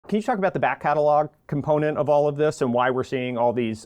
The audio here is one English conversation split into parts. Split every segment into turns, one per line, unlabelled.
Can you talk about the back catalog component of all of this and why we're seeing all these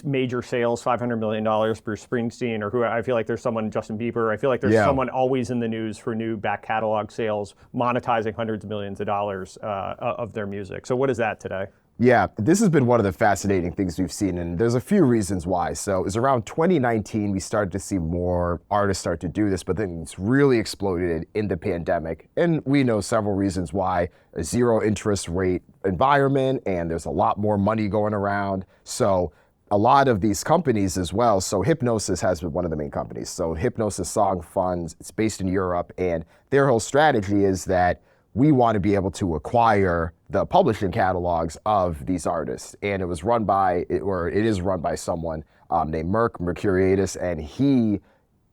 major sales, $500 million for Springsteen, or who I feel like there's someone, Justin Bieber. I feel like there's someone always in the news for new back catalog sales, monetizing hundreds of millions of dollars of their music. So what is that today?
Yeah, this has been one of the fascinating things we've seen, and there's a few reasons why. So it was around 2019, we started to see more artists start to do this, but then it's really exploded in the pandemic. And we know several reasons why: a zero interest rate environment, and there's a lot more money going around. So a lot of these companies as well, so Hipgnosis has been one of the main companies. So Hipgnosis Song Funds, it's based in Europe, and their whole strategy is that we want to be able to acquire the publishing catalogs of these artists. And it was run by, or it is run by someone named Mercuriadis, and he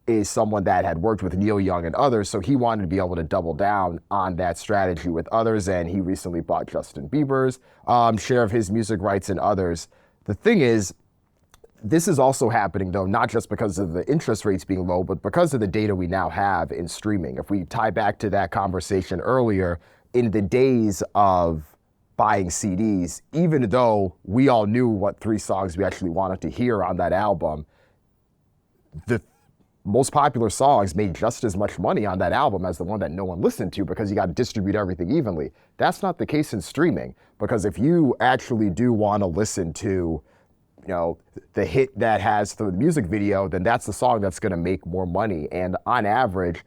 is someone that had worked with Neil Young and others, so he wanted to be able to double down on that strategy with others, and he recently bought Justin Bieber's share of his music rights and others. The thing is, this is also happening, though, not just because of the interest rates being low, but because of the data we now have in streaming. If we tie back to that conversation earlier, in the days of buying CDs, even though we all knew what 3 songs we actually wanted to hear on that album, the most popular songs made just as much money on that album as the one that no one listened to, because you got to distribute everything evenly. That's not the case in streaming, because if you actually do want to listen to the hit that has the music video, then that's the song that's going to make more money. And on average,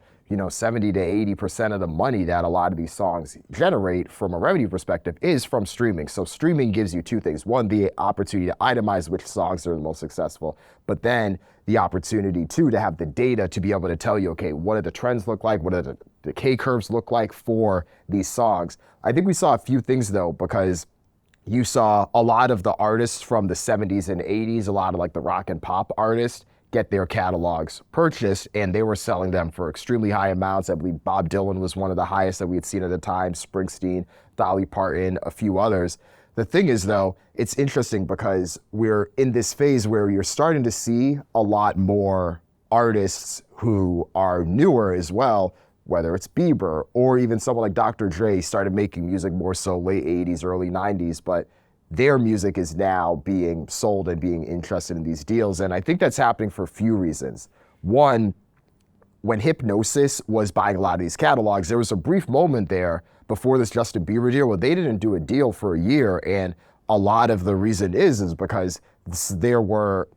70 to 80% of the money that a lot of these songs generate from a revenue perspective is from streaming. So streaming gives you 2 things. One, the opportunity to itemize which songs are the most successful, but then the opportunity too to have the data to be able to tell you, okay, what do the trends look like? What do the decay curves look like for these songs? I think we saw a few things though, because you saw a lot of the artists from the 70s and 80s, a lot of like the rock and pop artists, get their catalogs purchased, and they were selling them for extremely high amounts. I believe Bob Dylan was one of the highest that we had seen at the time, Springsteen, Dolly Parton, a few others. The thing is though, it's interesting because we're in this phase where you're starting to see a lot more artists who are newer as well, whether it's Bieber or even someone like Dr. Dre started making music more so late 80s, early 90s, but their music is now being sold and being interested in these deals. And I think that's happening for a few reasons. One, when Hipgnosis was buying a lot of these catalogs, there was a brief moment there before this Justin Bieber deal where they didn't do a deal for a year. And a lot of the reason is because there were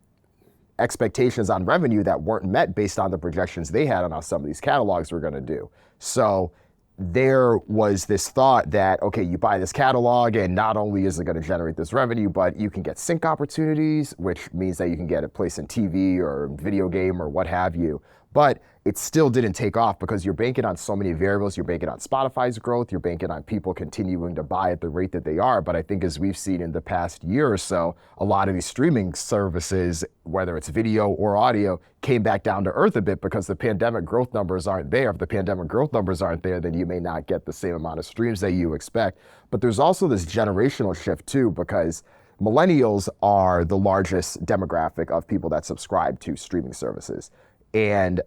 expectations on revenue that weren't met based on the projections they had on how some of these catalogs were going to do. So there was this thought that, okay, you buy this catalog and not only is it going to generate this revenue, but you can get sync opportunities, which means that you can get a place in TV or video game or what have you. But it still didn't take off because you're banking on so many variables. You're banking on Spotify's growth. You're banking on people continuing to buy at the rate that they are. But I think as we've seen in the past year or so, a lot of these streaming services, whether it's video or audio, came back down to earth a bit because the pandemic growth numbers aren't there. If the pandemic growth numbers aren't there, then you may not get the same amount of streams that you expect. But there's also this generational shift too, because millennials are the largest demographic of people that subscribe to streaming services. And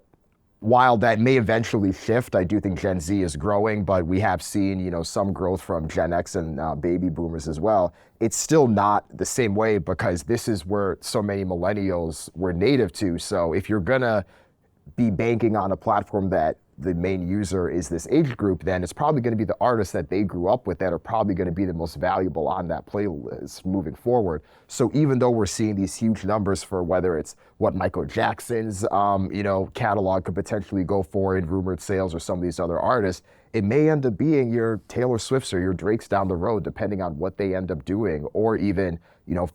while that may eventually shift, I do think Gen Z is growing, but we have seen, some growth from Gen X and baby boomers as well. It's still not the same way because this is where so many millennials were native to. So if you're gonna be banking on a platform that the main user is this age group, then it's probably going to be the artists that they grew up with that are probably going to be the most valuable on that playlist moving forward. So even though we're seeing these huge numbers for whether it's what Michael Jackson's catalog could potentially go for in rumored sales or some of these other artists, it may end up being your Taylor Swifts or your Drakes down the road, depending on what they end up doing, or even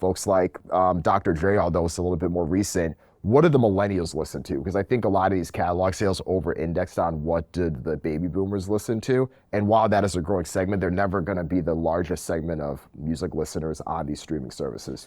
folks like Dr. Dre, although it's a little bit more recent. What do the millennials listen to? Because I think a lot of these catalog sales over-indexed on what did the baby boomers listen to. And while that is a growing segment, they're never going to be the largest segment of music listeners on these streaming services.